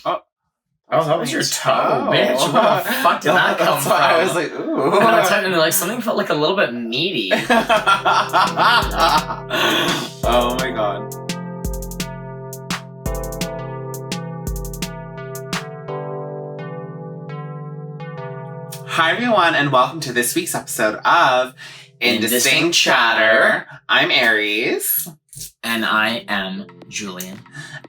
Oh, that was your toe, bitch. Where the fuck did that come from? I was like, ooh. And like something felt like a little bit meaty. Oh my god. Hi everyone, and welcome to this week's episode of Indistinct Chatter. I'm Aries. And I am Julian.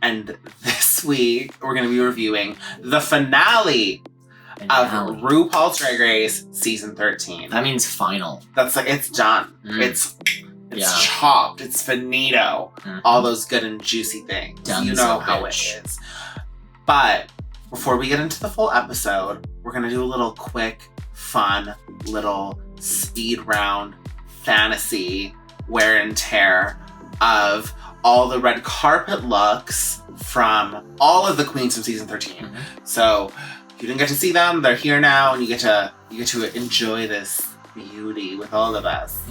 And this week, we're going to be reviewing the finale of RuPaul's Drag Race Season 13. That means final. That's like, it's done. It's chopped. It's finito. All those good and juicy things. Done, you know how it is. But before we get into the full episode, we're going to do a little quick, fun, little speed round fantasy wear and tear of all the red carpet looks from all of the queens from season 13. So if you didn't get to see them, they're here now, and you get to enjoy this beauty with all of us.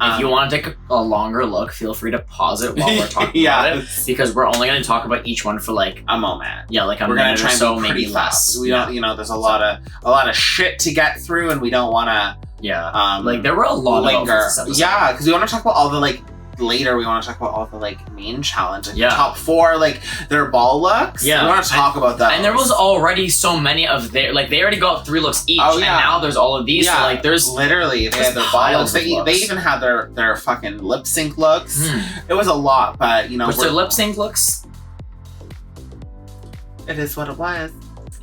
If you want to take a longer look, feel free to pause it while we're talking about it, because we're only going to talk about each one for like a moment. Yeah, like we're going to try and so be pretty maybe fast. less. We don't, there's a lot of shit to get through, and we don't want to. Like there were a lot linger. of this Yeah, because we want to talk about all the like. Later, we want to talk about all the like main challenge, like the top 4, like their ball looks. Yeah, we want to talk about that. And there was already so many of their like they already got 3 looks each, and now there's all of these. Yeah, so, like there's literally they had their ball looks. They even had their fucking lip sync looks. It was a lot, but What's their lip sync looks? It is what it was.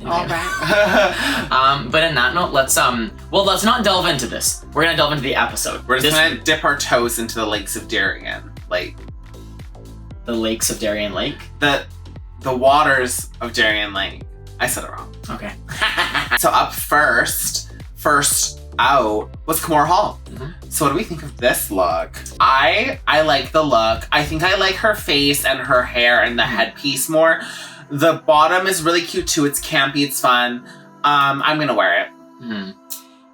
Okay. All right. But in that note, let's not delve into this. We're gonna delve into the episode. We're just gonna dip our toes into the lakes of Darien, like the lakes of Darien Lake. The waters of Darien Lake. I said it wrong. Okay. So up first out was Kimora Hall. So what do we think of this look? I like the look. I think I like her face and her hair and the headpiece more. The bottom is really cute too. It's campy. It's fun. I'm gonna wear it.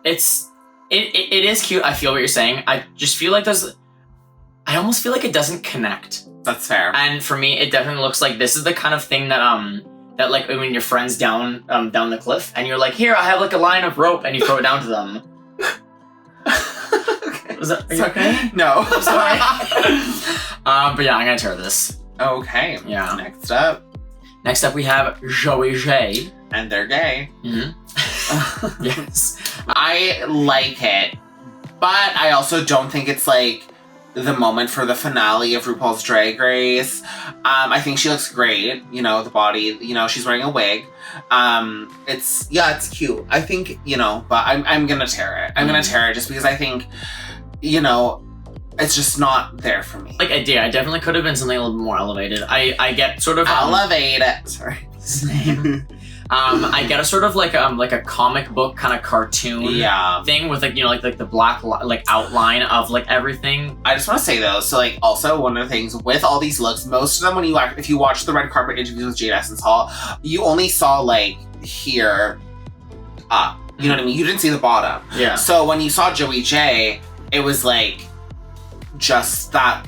It is cute. I feel what you're saying. I just feel like I almost feel like it doesn't connect. That's fair. And for me, it definitely looks like this is the kind of thing that that like when your friend's down the cliff and you're like, here, I have like a line of rope, and you throw it down to them. Okay. Are you okay? No. I'm sorry. But yeah, I'm gonna tear this. Okay. Yeah. Next up we have Joey J. And they're gay. Yes. I like it, but I also don't think it's like the moment for the finale of RuPaul's Drag Race. I think she looks great. The body, she's wearing a wig. It's cute. I think, but I'm gonna tear it. I'm gonna tear it just because I think, it's just not there for me. Like I definitely could have been something a little bit more elevated. I get sort of elevated. Sorry. I get a sort of like a comic book kind of cartoon thing with like the black like outline of like everything. I just want to say though, so like also one of the things with all these looks, most of them if you watch the red carpet interviews with Jade Essence Hall, you only saw like here up. You know what I mean? You didn't see the bottom. Yeah. So when you saw Joey J, it was like just that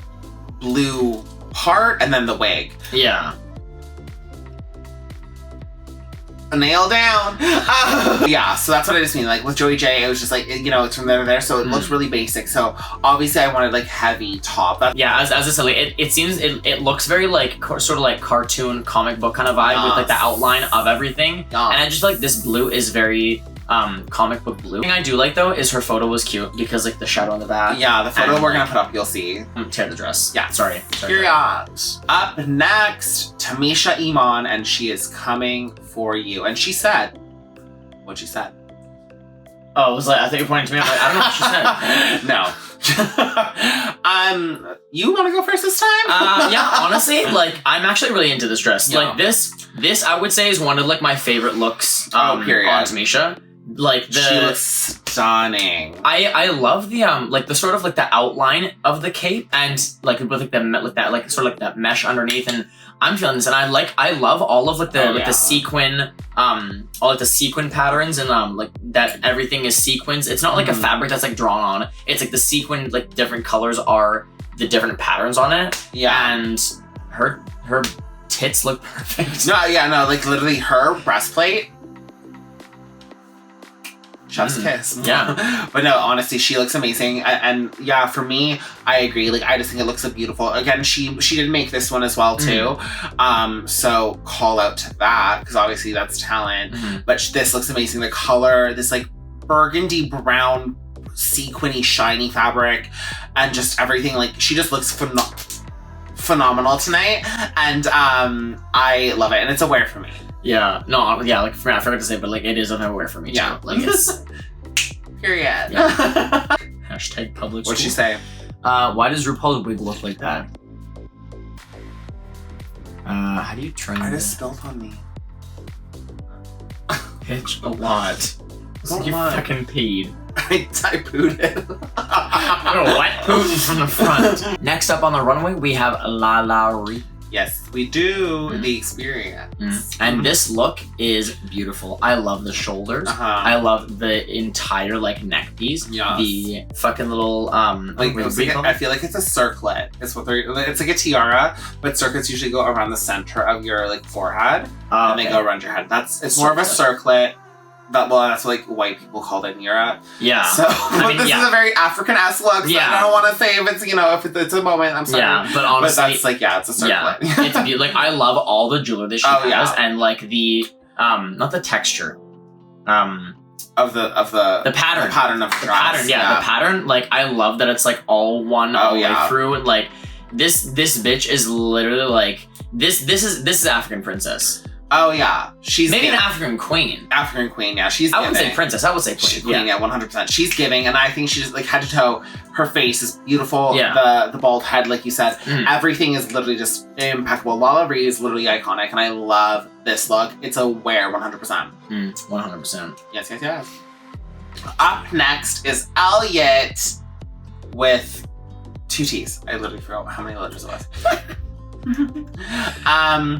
blue part and then the wig. Yeah. A nail down. Yeah, so that's what I just mean. Like with Joey J, it was just like, it's from there to there, so it looks really basic. So obviously I wanted like heavy top. As I said, it seems, it looks very like, sort of like cartoon comic book kind of vibe with like the outline of everything. And I just feel like this blue is very comic book blue. The thing I do like though is her photo was cute because like the shadow on the back. Yeah, the photo we're gonna put up, you'll see. Tear the dress. Yeah, sorry. Period. Up next, Tamisha Iman, and she is coming for you. And she said, what'd she said? Oh, it was like, I think you're pointing to me. I'm like, I don't know what she said. No. You want to go first this time? Yeah, honestly, like I'm actually really into this dress. Yeah. Like this I would say is one of like my favorite looks period. on Tamisha. Like she looks stunning. I love the like the sort of like the outline of the cape and like with like that like sort of like that mesh underneath, and I'm feeling this, and I love all of like the the sequin all like the sequin patterns and like that everything is sequins. It's not like a fabric that's like drawn on. It's like the sequin, like different colors are the different patterns on it. Yeah. And her tits look perfect. No, yeah, no, like literally her breastplate. Chef's kiss. Yeah. But no, honestly, she looks amazing. And yeah, for me, I agree. Like, I just think it looks so beautiful. Again, she did make this one as well, too. So call out to that, because obviously that's talent. But this looks amazing. The color, this like burgundy brown, sequiny, shiny fabric, and just everything. Like, she just looks phenomenal tonight. And I love it. And it's a wear for me. Yeah, no, yeah, like, I forgot to say, but, like, it is a wear for me, too. Yeah. Like, it's... Period. Yeah. Hashtag public school. What'd she say? Why does RuPaul's wig look like that? How do you turn I this? just spilled on me. Bitch, a lot. It's like you fucking peed. I pooted. Wet Putin from the front. Next up on the runway, we have La La Ri. Yes, we do the experience. And this look is beautiful. I love the shoulders. I love the entire like neck piece. Yes. The fucking little like I feel like it's a circlet. It's what it's like a tiara, but circlets usually go around the center of your like forehead, and they go around your head. It's more of a circlet. That's what like white people called it in Europe. Yeah. So this is a very African-esque look. So I don't want to say if it's if it's a moment. I'm sorry. Yeah, but honestly, that's like it's a circlet. Yeah, it's like I love all the jewelry that she has, and like the not the texture, of the pattern. The pattern of the dress. Pattern. Yeah, the pattern. Like I love that it's like all one all the way through. And like this bitch is literally like this is African princess. Oh yeah, she's maybe an African queen. African queen, yeah. She's. I wouldn't say princess. I would say queen. Queen, yeah, 100%. She's giving, and I think she's like head to toe. Her face is beautiful. Yeah. The bald head, like you said, everything is literally just impeccable. La La Ri is literally iconic, and I love this look. It's a wear, 100%. 100%. Yes. Up next is Elliot with 2 T's. I literally forgot how many letters it was.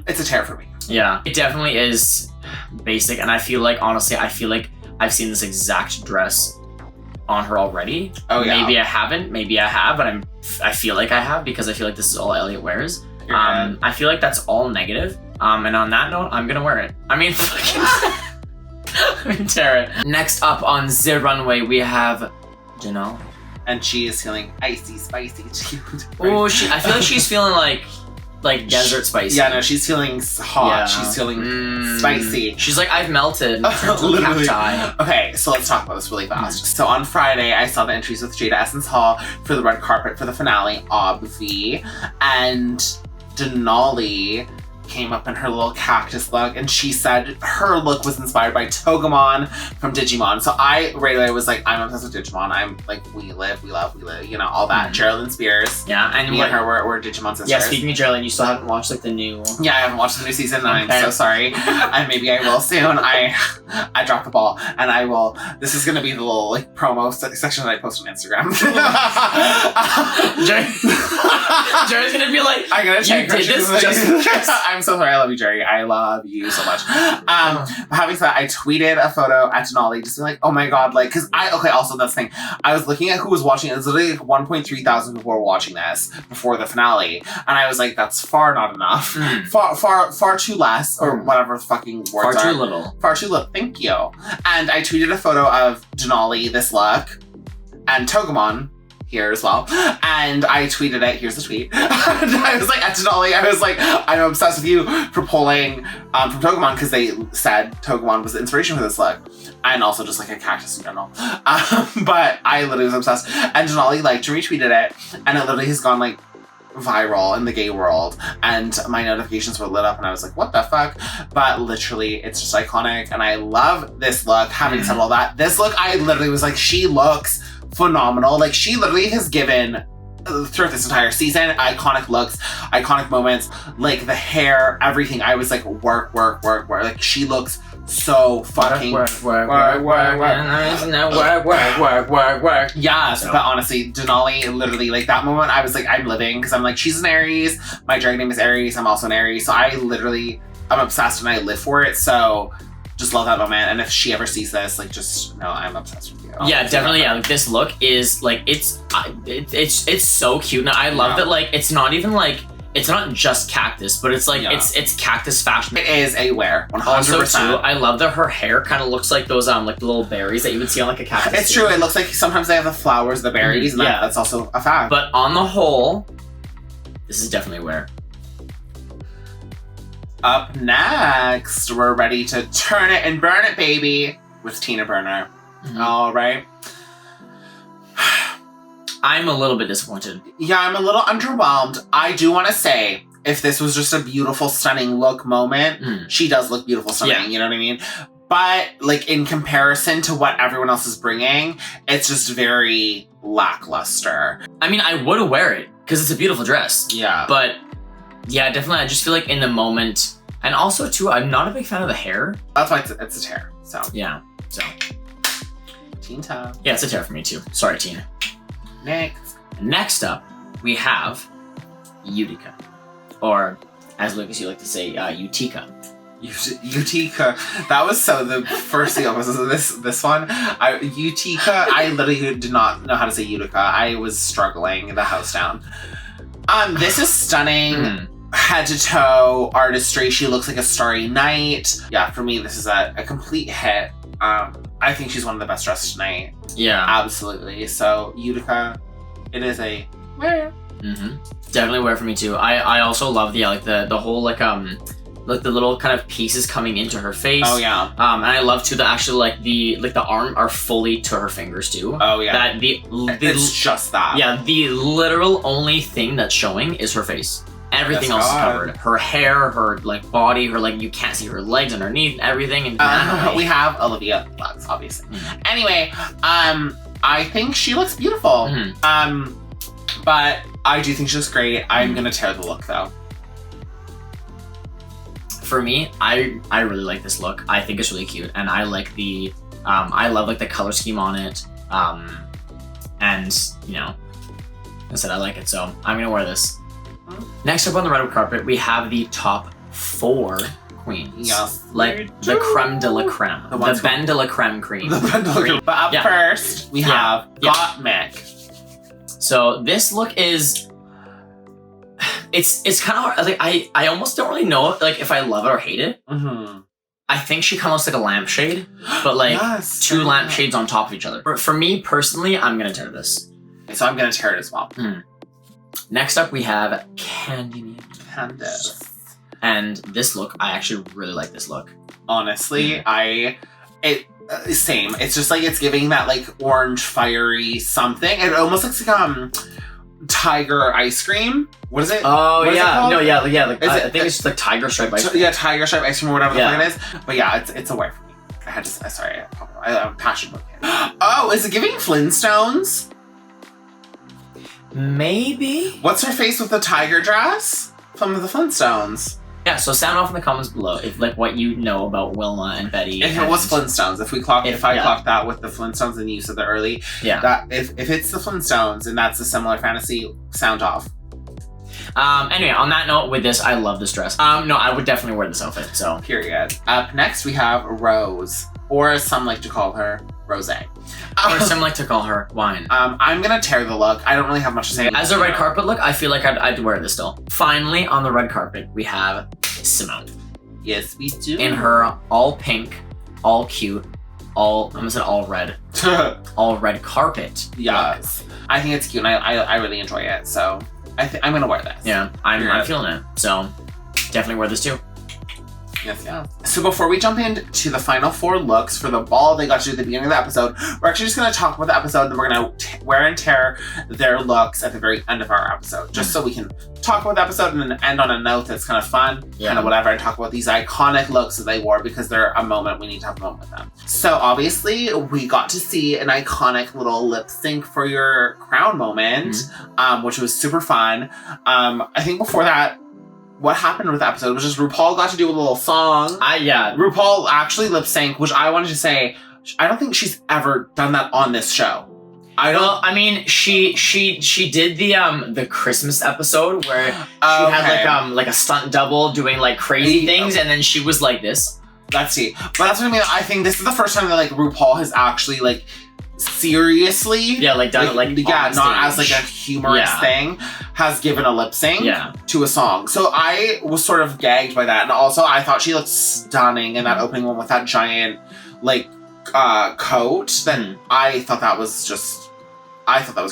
It's a tear for me. Yeah, it definitely is basic, and I feel like, honestly, I've seen this exact dress on her already. Oh yeah. Maybe I haven't, maybe I have, but I feel like I have, because I feel like this is all Elliot wears. I feel like that's all negative. And on that note, I'm gonna wear it. I mean, tear it. Next up on the runway, we have Janelle. And she is feeling icy, spicy, cute. Oh, I feel like she's feeling like desert spicy. Yeah, no, she's feeling hot. Yeah. She's feeling spicy. She's like, I've melted. Literally. Okay, so let's talk about this really fast. So on Friday, I saw the entries with Jada Essence Hall for the red carpet for the finale, obvi. And Denali came up in her little cactus look, and she said her look was inspired by Togemon from Digimon. So I right away was like, I'm obsessed with Digimon. I'm like, we live, you know, all that. Geraldine Spears. Yeah, and me and her were Digimon sisters. Yeah, speaking of Geraldine, you still haven't watched like the new... Yeah, I haven't watched the new season, and I'm so sorry. And maybe I will soon. I dropped the ball, and I will. This is gonna be the little like promo section that I post on Instagram. Jerry's gonna be like, I'm gonna check you did this just I'm so sorry. I love you, Jerry. I love you so much. Having said that, I tweeted a photo at Denali just being like, oh my god, like, because also that's the thing. I was looking at who was watching it. It was literally like 1.3 thousand people were watching this before the finale. And I was like, that's far not enough. Far too less, or whatever fucking words Far too little. Far too little. Thank you. And I tweeted a photo of Denali, this look, and Togemon here as well. And I tweeted it. Here's the tweet. And I was like, at Denali, I was like, I'm obsessed with you for pulling from Togemon, because they said Togemon was the inspiration for this look. And also just like a cactus in general. But I literally was obsessed. And Denali liked and retweeted it. And it literally has gone like viral in the gay world. And my notifications were lit up and I was like, what the fuck? But literally, it's just iconic. And I love this look. Having said all that, this look, I literally was like, she looks phenomenal. Like, she literally has given throughout this entire season iconic looks, iconic moments, like the hair, everything. I was like, work. Like, she looks so fucking work. Yes, but honestly, Denali, literally, like that moment, I was like, I'm living, because I'm like, she's an Aries. My dragon name is Aries. I'm also an Aries. So I'm obsessed and I live for it. So just love that moment. And if she ever sees this, like, just know I'm obsessed with you. Yeah, definitely. Yeah, like this look is like, it's so cute. And I love that, like, it's not even like it's not just cactus, but it's like it's cactus fashion. It is a wear, 100%. Also, too, I love that her hair kind of looks like those like little berries that you would see on like a cactus. It's true. It looks like sometimes they have the flowers, the berries, and that's also a fact. But on the whole, this is definitely a wear. Up next, we're ready to turn it and burn it, baby, with Tina Burner. All right. I'm a little bit disappointed. Yeah, I'm a little underwhelmed. I do want to say, if this was just a beautiful, stunning look moment, she does look beautiful, stunning, you know what I mean? But, like, in comparison to what everyone else is bringing, it's just very lackluster. I mean, I would wear it, because it's a beautiful dress. Yeah. But, yeah, definitely, I just feel like in the moment, and also, too, I'm not a big fan of the hair. That's why it's a tear, so. Yeah, so. Tina. Yeah, it's a tear for me, too. Sorry, Tina. Next up, we have Utica. Or, as Lucas, you like to say, Utica. Utica. That was so the first thing was this one. Utica, I literally did not know how to say Utica. I was struggling the house down. This is stunning. Head to toe artistry. She looks like a starry night. Yeah, for me, this is a complete hit. I think she's one of the best dressed tonight. Yeah. Absolutely. So, Utica, it is a wear. Definitely wear for me too. I also love the whole like the little kind of pieces coming into her face. Oh yeah. And I love too that actually like the arm are fully to her fingers too. Oh yeah. That it's just that. Yeah, the literal only thing that's showing is her face. Everything else is covered. Her hair, her like body, her like you can't see her legs underneath, everything. And we have Olivia Lux, obviously. Anyway, I think she looks beautiful. But I do think she looks great. I'm gonna tear the look though. For me, I really like this look. I think it's really cute, and I like the I love like the color scheme on it. And you know, I said I like it, so I'm gonna wear this. Next up on the red carpet, we have the top 4 queens. Yes. Like the creme de la creme. The Ben de la creme cream. The Ben de la creme. But up first, we have Gottmik. So this look is... It's kind of hard. Like, I almost don't really know like if I love it or hate it. I think she kind of looks like a lampshade, but like 2 lampshades on top of each other. For me personally, I'm gonna tear this. So I'm gonna tear it as well. Next up, we have Candice. And this look, I actually really like this look. Honestly, same. It's just like it's giving that like orange fiery something. It almost looks like tiger ice cream. What is it? Oh what yeah, no, yeah. Like, I think it's just like tiger stripe ice cream. Yeah, tiger stripe ice cream or whatever the fuck it is. But yeah, it's a wear for me. I had to. Sorry, I'm passionate about it. Oh, is it giving Flintstones? Maybe. What's her face with the tiger dress from the Flintstones? Yeah, so sound off in the comments below if like what you know about Wilma and Betty. If it was Flintstones, if I clocked that with the Flintstones and you said that early, that if it's the Flintstones and that's a similar fantasy, sound off. Anyway, on that note, with this, I love this dress. No, I would definitely wear this outfit. So period. Up next, we have Rose, or as some like to call her, Rosé. Or some like to call her Wine. I'm gonna tear the look. I don't really have much to say. As a red carpet look, I feel like I'd wear this still. Finally, on the red carpet, we have Simone. Yes, we do. In her all pink, all cute, I'm gonna say all red. All red carpet. Yes. Look. I think it's cute and I really enjoy it. So I'm gonna wear this. Yeah, I'm feeling it. So definitely wear this too. Yes, yeah. So before we jump into the final 4 looks for the ball they got to do at the beginning of the episode, we're actually just going to talk about the episode and then we're going to wear and tear their looks at the very end of our episode. Just so we can talk about the episode and then end on a note that's kind of fun, kind of whatever, and talk about these iconic looks that they wore because they're a moment, we need to have a moment with them. So obviously we got to see an iconic little lip sync for your crown moment, which was super fun. I think before that, what happened with the episode was just RuPaul got to do a little song. RuPaul actually lip sync, which I wanted to say, I don't think she's ever done that on this show. Well, I mean, she did the Christmas episode where she had like a stunt double doing like crazy things, and then she was like this. Let's see. But that's what I mean. I think this is the first time that like RuPaul has actually like seriously. Yeah, like done like yeah, not as like a humorous thing, has given a lip sync to a song. So I was sort of gagged by that. And also I thought she looked stunning in that opening one with that giant like coat. Then I thought that was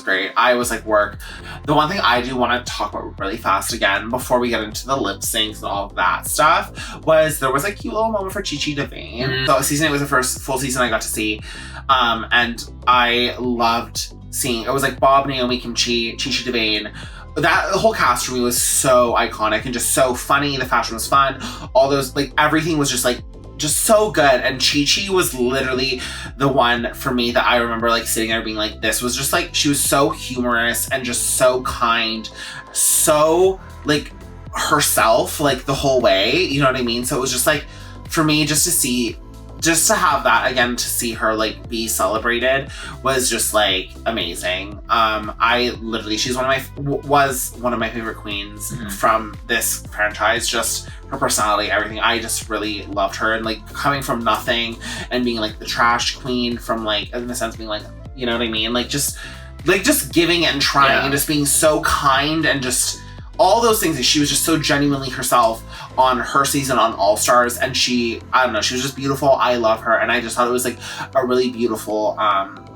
great. I was like, work. The one thing I do want to talk about really fast again before we get into the lip syncs and all of that stuff was there was a cute little moment for Chi Devane. So season 8 was the first full season I got to see. And I loved seeing, it was like Bob, Naomi, Kimchi, Chi Devane. That whole cast for me was so iconic and just so funny. The fashion was fun. All those, like everything was just so good. And Chi was literally the one for me that I remember like sitting there being like, this was just like, she was so humorous and just so kind, so like herself like the whole way, you know what I mean? So it was just like, for me, just to have that again, to see her like be celebrated was just like amazing. I literally, she's was one of my favorite queens from this franchise. Just her personality, everything. I just really loved her, and like coming from nothing and being like the trash queen from like, in a sense, being like, you know what I mean? Like just giving it and trying and just being so kind and just all those things. She was just so genuinely herself on her season on All Stars, and I don't know, she was just beautiful. I love her, and I just thought it was like a really beautiful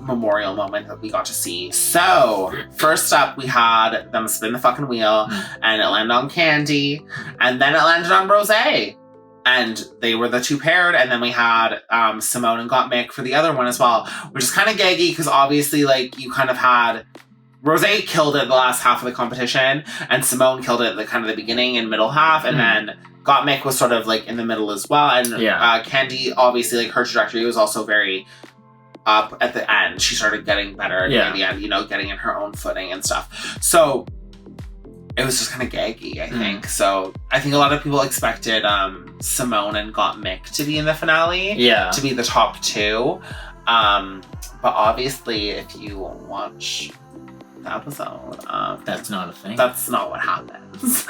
memorial moment that we got to see. So first up, we had them spin the fucking wheel, and it landed on Candy, and then it landed on Rosé, and they were the two paired. And then we had Simone and Got Mick for the other one as well, which is kind of gaggy because obviously like you kind of had Rosé killed it the last half of the competition, and Simone killed it at the kind of the beginning and middle half, and then Got Mick was sort of like in the middle as well. And Candy, obviously, like her trajectory was also very up at the end. She started getting better at the end, you know, getting in her own footing and stuff. So it was just kind of gaggy, I think. So I think a lot of people expected Simone and Got Mick to be in the finale, to be the top two. But obviously, if you watch the episode, that's not a thing. That's not what happens.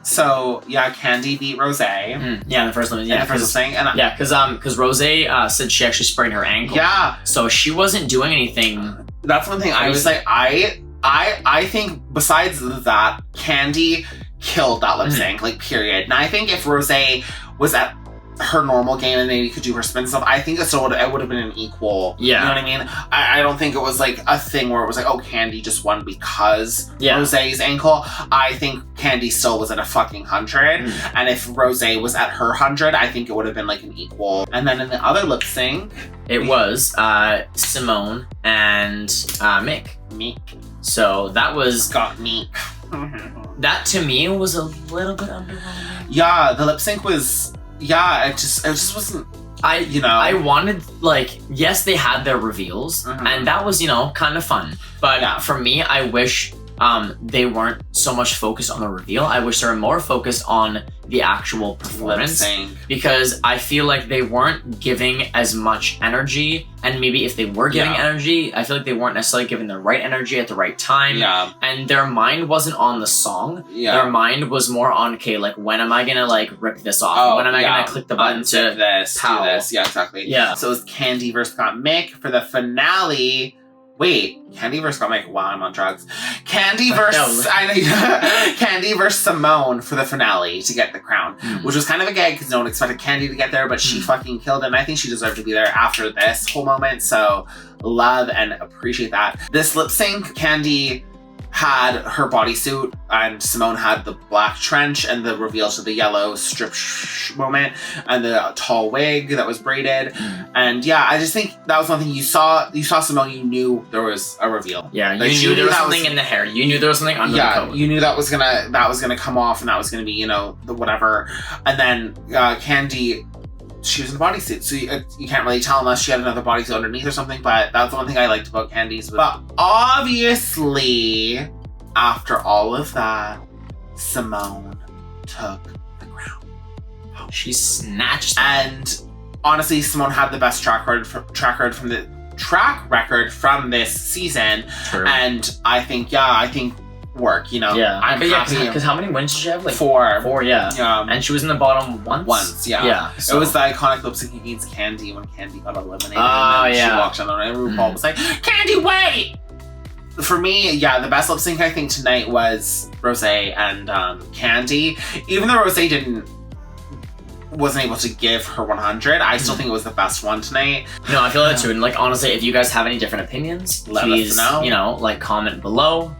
So yeah, Candy beat Rosé. Yeah, the first one. Yeah, the first thing. And because Rosé said she actually sprained her ankle. Yeah, so she wasn't doing anything. That's one thing I was like, I think besides that, Candy killed that lip sync, like period. And I think if Rosé was at her normal game and maybe could do her spin stuff, I think it would have been an equal. Yeah. You know what I mean? I don't think it was like a thing where it was like, oh, Candy just won because Rosé's ankle. I think Candy still was at a fucking 100. And if Rosé was at her 100, I think it would have been like an equal. And then in the other lip sync, it was Simone and Mick. So that was Got Mick. That to me was a little bit underwhelming. Yeah, the lip sync was. Yeah, it just wasn't. I wanted, like, yes, they had their reveals, and that was, kind of fun. But for me, I wish they weren't so much focused on the reveal. I wish they were more focused on the actual performance, because I feel like they weren't giving as much energy, and maybe if they were giving energy, I feel like they weren't necessarily giving the right energy at the right time. Yeah. And their mind wasn't on the song. Yeah. Their mind was more on, okay, like, when am I gonna like rip this off? Oh, when am I gonna click the button to do this? Yeah, exactly. Yeah. So it was Candy versus Got Mick for the finale. Wait, Candy versus Got Mick. Wow, I'm on drugs. Candy versus Simone for the finale to get the crown, which was kind of a gag because no one expected Candy to get there, but she fucking killed it, and I think she deserved to be there after this whole moment. So love and appreciate that. This lip sync, Candy had her bodysuit and Simone had the black trench and the reveal to the yellow strip moment and the tall wig that was braided. And yeah, I just think that was one thing you saw Simone, you knew there was a reveal. Yeah, you knew there was something in the hair. You knew there was something under the coat. Yeah, you knew that was gonna come off and that was gonna be, the whatever. And then Candy, she was in a bodysuit, so you can't really tell unless she had another bodysuit underneath or something, but that's the one thing I liked about Candy's. But obviously, after all of that, Simone took the crown. She snatched it. And honestly, Simone had the best track record from this season. True. And I think work, you know. Yeah. I'm happy. Because how many wins did she have? Like 4. Yeah. Yeah. And she was in the bottom once? Once, yeah. Yeah. So. It was the iconic lip sync against Candy when Candy got eliminated. Oh, and then yeah. She walked on the and RuPaul was like, Candy, wait! For me, yeah, the best lip sync I think tonight was Rosé and Candy. Even though Rosé wasn't able to give her 100, I still think it was the best one tonight. No, I feel that too. And like honestly, if you guys have any different opinions, please, us know. Like comment below.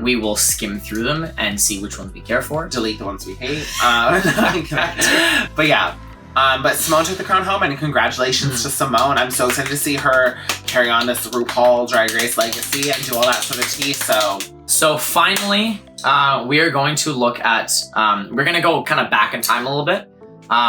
We will skim through them and see which ones we care for. Delete the ones we hate. But yeah. But Simone took the crown home, and congratulations to Simone. I'm so excited to see her carry on this RuPaul Drag Race legacy and do all that sort of tea. So finally, we are going to look at. We're gonna go kind of back in time a little bit.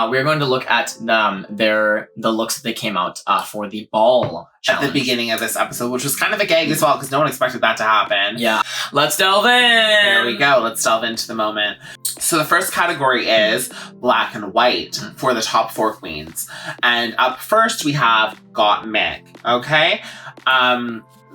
We're going to look at the looks that they came out for the ball challenge. At the beginning of this episode, which was kind of a gag as well, because no one expected that to happen. Yeah. Let's delve in! There we go. Let's delve into the moment. So the first category is black and white for the top 4 queens. And up first, we have Got Mick. Okay?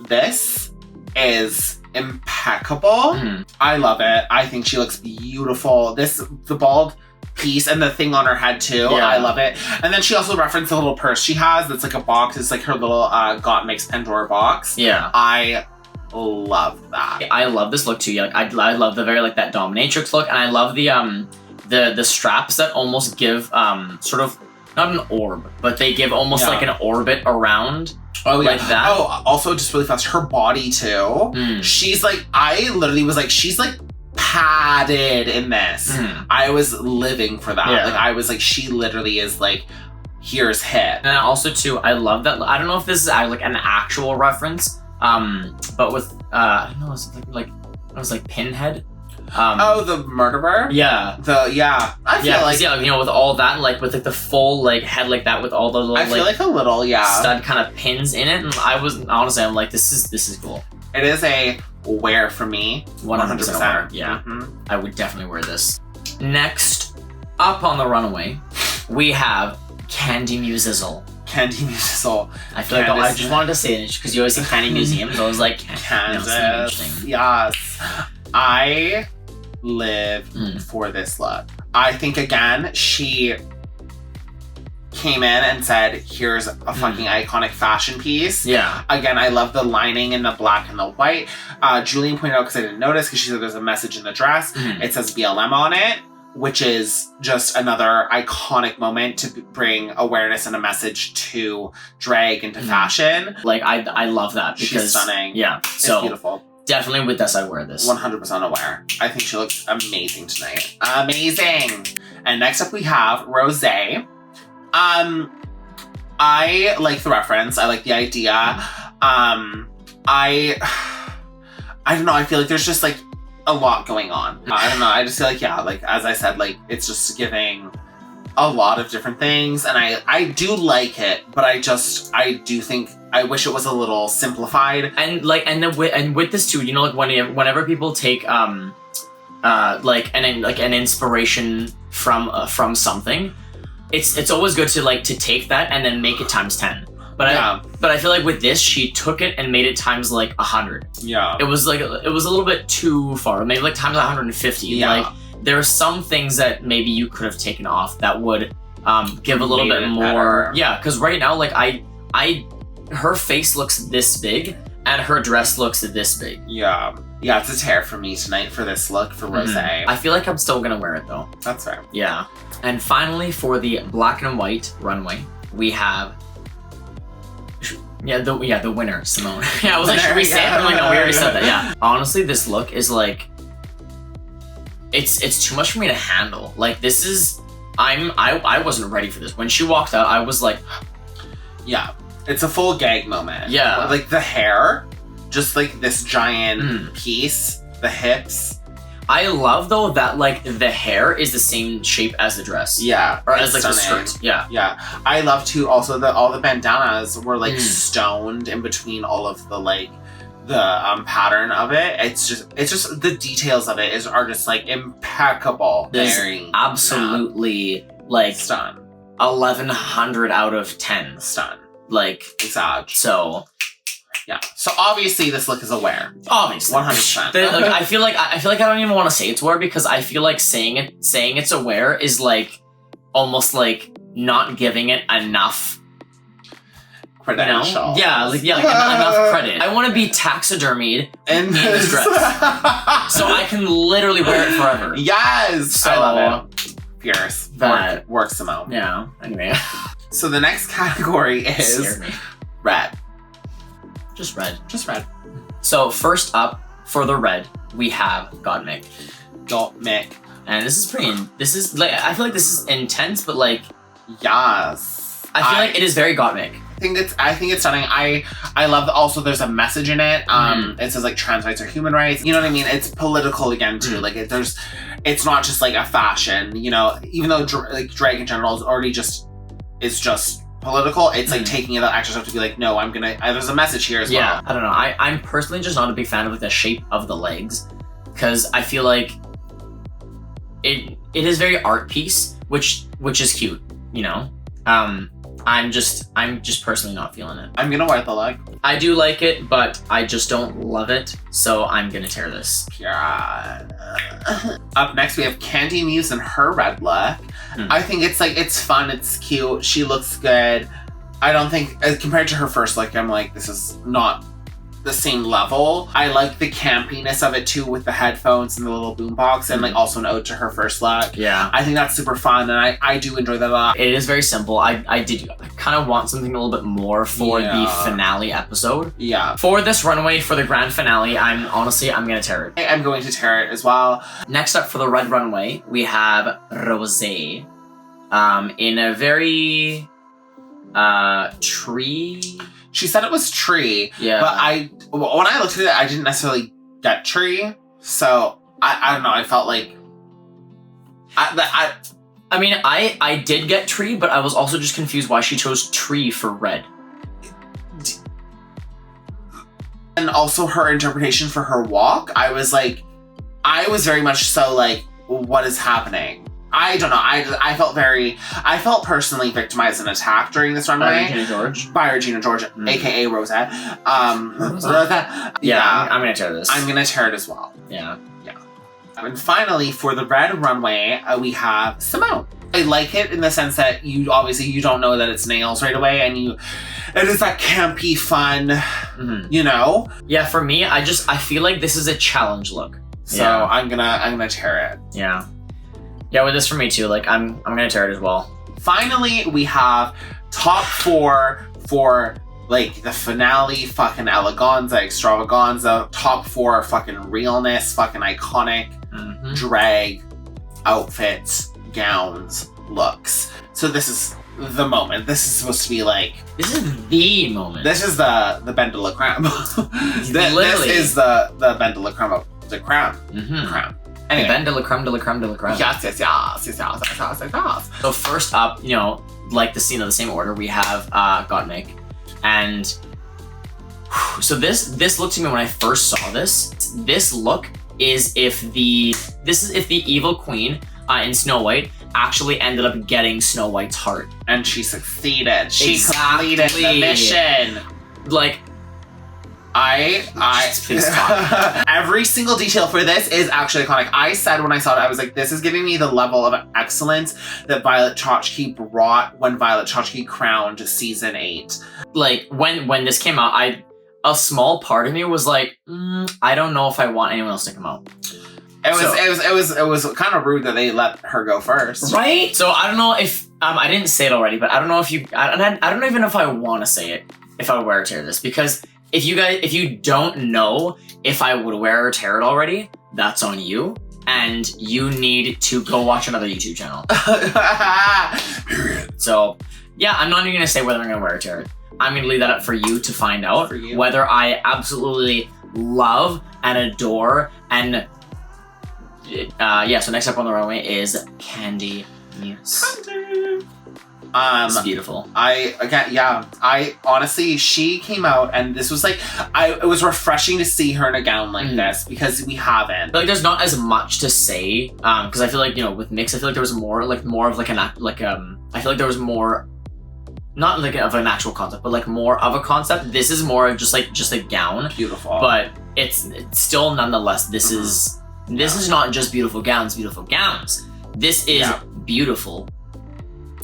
This is impeccable. I love it. I think she looks beautiful. The bald piece and the thing on her head too. Yeah. I love it. And then she also referenced the little purse she has that's like a box. It's like her little Got Mix Pandora box. Yeah. I love that. I love this look too. Yeah, like, I love the very like that dominatrix look, and I love the straps that almost give sort of not an orb, but they give almost like an orbit around. Oh yeah. Like that. Oh, also just really fast, her body too. She's like, I literally was like, she's like padded in this. I was living for that. Yeah. Like I was like, she literally is like, here's hip. And also too, I love that. I don't know if this is like an actual reference, but with I don't know, it was like Pinhead. Oh, the murderer? Yeah. I feel like you know, with all that, like with like the full like head like that with all the little I feel like a little stud kind of pins in it, and I was honestly I'm like this is cool. It is a wear for me. 100% wear. Yeah. I would definitely wear this. Next up on the runway, we have Candy Musizzle. Candy Musizzle. I feel like I just wanted to say it because you always say Candy Museum, so I was like, Kansas. Yes. I live for this look. I think again, she came in and said, here's a fucking iconic fashion piece. Yeah. Again, I love the lining in the black and the white. Julian pointed out, because I didn't notice, because she said there's a message in the dress. It says BLM on it, which is just another iconic moment to bring awareness and a message to drag and to fashion. Like, I love that because she's stunning. Yeah. So it's beautiful. Definitely with this, I wear this. 100% aware. I think she looks amazing tonight. Amazing. And next up we have Rosé. I like the reference. I like the idea. I don't know. I feel like there's just like a lot going on. I don't know. I just feel like, yeah, like as I said, like it's just giving a lot of different things, and I do like it, but I do think I wish it was a little simplified. And like, and with this too, you know, like whenever people take like an inspiration from something, it's always good to take that and then make it times 10. But I feel like with this, she took it and made it times like 100. Yeah. It was a little bit too far. Maybe like times 150. Yeah. Like there are some things that maybe you could have taken off that would give a little bit more. Better. Yeah, because right now, like her face looks this big and her dress looks this big. Yeah. Yeah, it's a tear for me tonight for this look for Rosé. I feel like I'm still gonna wear it though. That's fair. Yeah. And finally, for the black and white runway, we have the winner, Simone. Yeah, I was like, should we say it? I'm like, no, we already said that. Yeah. Honestly, this look is like, it's too much for me to handle. Like this is, I wasn't ready for this. When she walked out, I was like, yeah, it's a full gag moment. Yeah. Like the hair, just like this giant piece, the hips. I love though that like the hair is the same shape as the dress. Yeah. Or as like stunning. the skirt. Yeah. Yeah. I love too also that all the bandanas were like stoned in between all of the like the pattern of it. It's just the details of it are just like impeccable. Very absolutely like stun. 1100 out of 10. Stun. Like Exage. So Yeah. So obviously this look is aware. Obviously. 100%. Like, I feel like I don't even want to say it's aware because I feel like saying it's aware is like almost like not giving it enough credential. You know? Yeah, enough credit. I want to be taxidermied in this dress. So I can literally wear it forever. Yes! So, I love it. Fierce. That works Simone. Yeah, anyway. So the next category is red. Just red. Just red. So first up for the red, we have Gottmik. Gottmik. And this is like, I feel like this is intense, but like, yes. I feel like it is very Gottmik. I think it's stunning. I love also there's a message in it. It says like trans rights are human rights. You know what I mean? It's political again too. Like it's not just like a fashion, you know, even though like drag in general is just political. It's like taking it that extra step to be like, no, there's a message here as well. Yeah, I don't know. I'm personally just not a big fan of like the shape of the legs because I feel like it is very art piece, which is cute, you know. I'm just personally not feeling it. I'm gonna wear the leg. I do like it, but I just don't love it, so I'm gonna tear this. God. Up next, we have Candy Muse and her red look. I think it's fun, it's cute, she looks good. I don't think, compared to her first look, I'm like, this is not the same level. I like the campiness of it too with the headphones and the little boombox and like also an ode to her first look. Yeah. I think that's super fun and I do enjoy that a lot. It is very simple. I kind of want something a little bit more for the finale episode. Yeah. For this runway, for the grand finale, I'm gonna tear it. I'm going to tear it as well. Next up for the red runway, we have Rosé. In a very tree. She said it was tree. Yeah. But when I looked at it, I didn't necessarily get tree. So I don't know. I felt like I mean, I did get tree, but I was also just confused why she chose tree for red. And also her interpretation for her walk, I was very much so like, what is happening? I don't know. I felt personally victimized and attacked during this runway. By Regina George, aka Rosette. Yeah, I'm gonna tear this. I'm gonna tear it as well. Yeah. And finally, for the red runway, we have Simone. I like it in the sense that you don't know that it's nails right away, and it is that campy fun, you know? Yeah, for me, I feel like this is a challenge look. So I'm gonna tear it. Yeah. Yeah, with this for me too, like I'm gonna tear it as well. Finally, we have top 4 for like the finale, fucking eleganza, extravaganza. Top 4 fucking realness, fucking iconic drag outfits, gowns, looks. So this is the moment. This is supposed to be like, this is the moment. This is the Ben de la Creme. This is the Ben de la Creme of the crown. Crown. Anyway. Ben de la Creme de la Creme de la Creme. Yes. So first up, you know, like the scene of the same order, we have Gottmik. And so this look to me when I first saw this look is if the evil queen in Snow White actually ended up getting Snow White's heart. And she succeeded. She completed the mission. Like, every single detail for this is actually iconic. I said when I saw it, I was like, this is giving me the level of excellence that Violet Chachki brought when Violet Chachki crowned season 8. Like when this came out, a small part of me was like, I don't know if I want anyone else to come out. It was kind of rude that they let her go first, right? So I don't know if I didn't say it already, but I don't know if I don't even know if I want to say it if I wear or tear this, because if you don't know if I would wear or tear it already, that's on you, and you need to go watch another YouTube channel. So yeah, I'm not even gonna say whether I'm gonna wear or tear it. I'm gonna leave that up for you to find out whether I absolutely love and adore and so next up on the runway is Candy Muse. It's beautiful. I honestly, she came out and this was like, it was refreshing to see her in a gown like this because we haven't. Like, there's not as much to say because I feel like, you know, with Mix, I feel like there was more of like I feel like there was more not like of an actual concept, but like more of a concept. This is more of just a gown. Beautiful. But it's still nonetheless, this is not just beautiful gowns. This is beautiful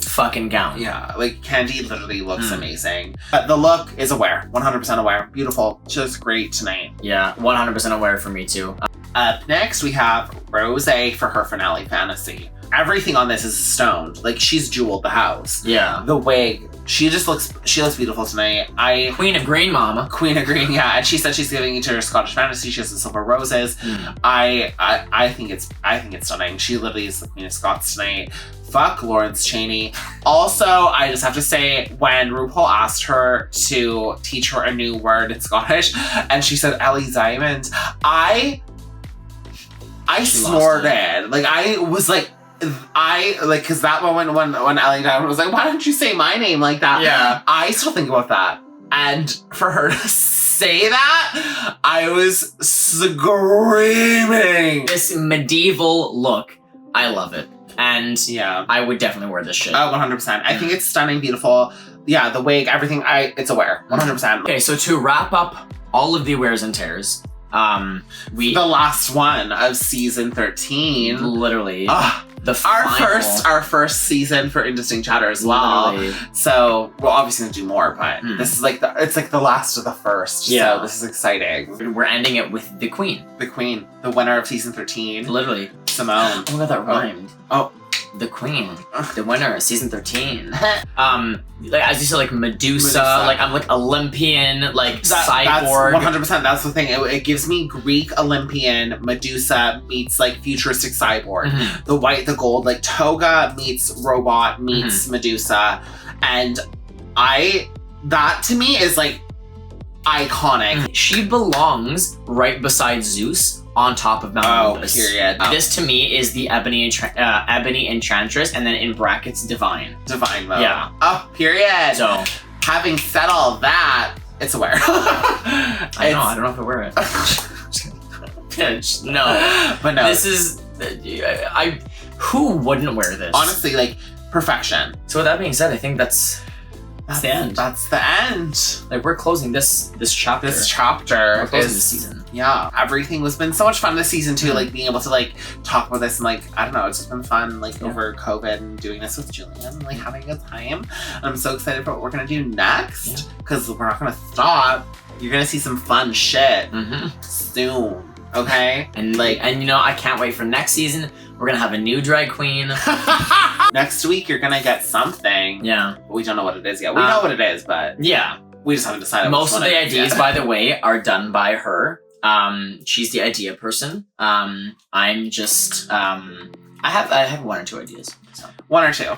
fucking gown. Yeah, like Candy literally looks amazing. But the look is aware, 100% aware. Beautiful, just great tonight. Yeah, 100% aware for me too. Up next, we have Rose for her finale fantasy. Everything on this is stoned. Like, she's jeweled the house. Yeah. The wig, she looks beautiful tonight. Queen of Green, mama. Queen of Green, yeah. And she said she's giving it to her Scottish fantasy. She has the silver roses. I think it's stunning. She literally is the Queen of Scots tonight. Fuck Lawrence Chaney. Also, I just have to say, when RuPaul asked her to teach her a new word in Scottish, and she said Ellie Diamond, I snorted. Like, I was like, because that moment when Ellie Diamond was like, why don't you say my name like that? Yeah. I still think about that. And for her to say that, I was screaming. This medieval look, I love it. And yeah, I would definitely wear this shit. Oh, 100%. I think it's stunning, beautiful. Yeah, the wig, everything, it's aware, 100%. Okay, so to wrap up all of the wears and tears, the last one of season 13. Literally. Our first season for Indistinct Chattr as well. Literally. So we're obviously gonna do more, but this is like it's like the last of the first. Yeah. So this is exciting. We're ending it with the Queen. The Queen, the winner of season 13. Literally. Simone. Oh my god, that rhymed. Oh. The Queen, the winner, season 13. Like as you said, like Medusa. Like I'm like Olympian, like cyborg. That's 100%. That's the thing. It gives me Greek Olympian. Medusa meets like futuristic cyborg. The white, the gold, like toga meets robot meets Medusa, and that to me is like iconic. She belongs right beside Zeus. On top of Mount Olympus. Period. This to me is the Ebony Enchantress, and then in brackets, Divine. Divine mode. Yeah. Oh, period. So, having said all that, it's aware. I don't know if I wear it. No. But no. This is, who wouldn't wear this? Honestly, like, perfection. So with that being said, I think that's the end. That's the end. Like, we're closing this chapter. This chapter. We're closing this season. Yeah, everything has been so much fun this season too, like being able to like talk about this and like, I don't know, it's just been fun like over COVID and doing this with Julian, like having a time. And I'm so excited for what we're gonna do next because we're not gonna stop. You're gonna see some fun shit soon, okay? And you know, I can't wait for next season. We're gonna have a new drag queen. Next week you're gonna get something. Yeah. But we don't know what it is yet. We know what it is, but yeah. We just haven't decided. Most of the ideas, by the way, are done by her. She's the idea person. I'm just I have one or two ideas. So. One or two.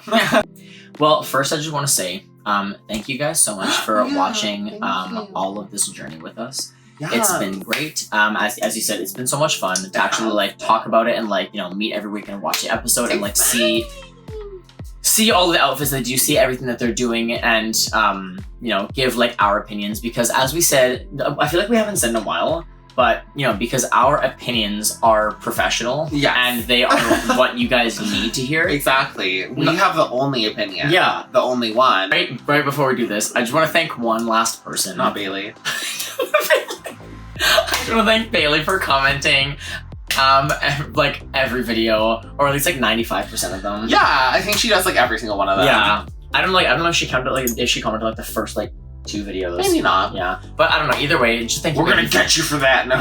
Well, first I just want to say thank you guys so much for watching all of this journey with us. Yeah. It's been great. As you said, it's been so much fun to actually like talk about it and like, you know, meet every week and watch the episode and like see all the outfits that you see, everything that they're doing, and you know, give like our opinions, because as we said, I feel like we haven't said in a while, but you know, because our opinions are professional and they are what you guys need to hear. Exactly. We have the only opinion. Yeah. The only one. Right before we do this, I just want to thank one last person. Not Bailey. I just want to thank Bailey for commenting like every video, or at least like 95% of them. Yeah, I think she does like every single one of them. Yeah. I don't know if she commented like the first like 2 videos. Maybe not. Yeah. But I don't know. Either way, just thank you. We're gonna get you for that. No.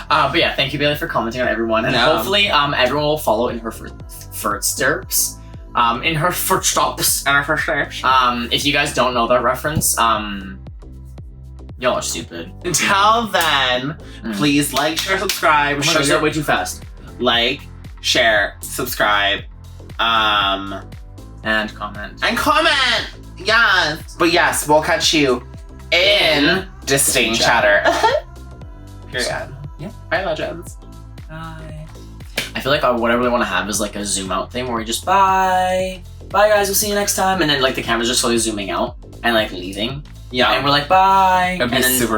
But yeah, thank you, Bailey, for commenting on everyone, and hopefully everyone will follow in her footsteps. In her footsteps. And her footsteps. If you guys don't know that reference, y'all are stupid. Until then, please like, share, subscribe. Oh my God, you're way too fast. Like, share, subscribe, and comment. And comment! Yes! But yes, we'll catch you in Distinct Chattr. Period. Yeah. Bye, legends. Bye. I feel like what I really want to have is like a zoom out thing where we just bye guys, we'll see you next time, and then like the camera's just slowly zooming out and like leaving. Yeah. And we're like, bye. It'd be super